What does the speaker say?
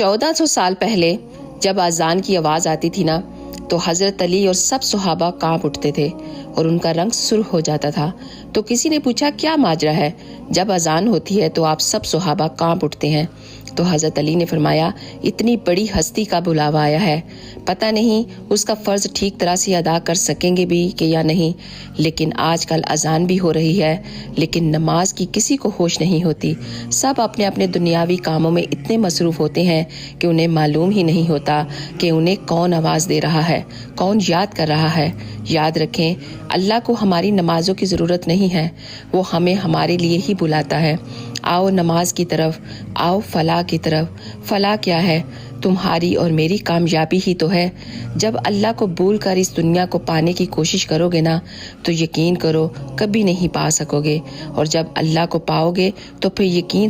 1400 साल पहले जब अजान की आवाज़ आती थी ना, तो हज़रत अली और सब सहाबा कांप उठते थे और उनका रंग सुर्ख हो जाता था। तो किसी ने पूछा, क्या माजरा है? जब अजान होती है तो आप सब सहाबा कांप उठते हैं। तो हज़रत अली ने फरमाया, इतनी बड़ी हस्ती का बुलावा आया है, पता नहीं उसका फ़र्ज़ ठीक तरह से अदा कर सकेंगे भी कि या नहीं। लेकिन आजकल अजान भी हो रही है, लेकिन नमाज की किसी को होश नहीं होती। सब अपने अपने दुनियावी कामों में इतने मसरूफ़ होते हैं कि उन्हें मालूम ही नहीं होता कि उन्हें कौन आवाज़ दे रहा है, कौन याद कर रहा है। याद रखें, अल्लाह को हमारी नमाज़ों की ज़रूरत नहीं है, वो हमें हमारे लिए ही बुलाता है। आओ नमाज की तरफ, आओ फलाह की तरफ। फलाह क्या है? तुम्हारी और मेरी कामयाबी ही तो है। जब अल्लाह को भूल कर इस दुनिया को पाने की कोशिश करोगे ना, तो यकीन करो कभी नहीं पा सकोगे, और जब अल्लाह को पाओगे तो फिर यकीन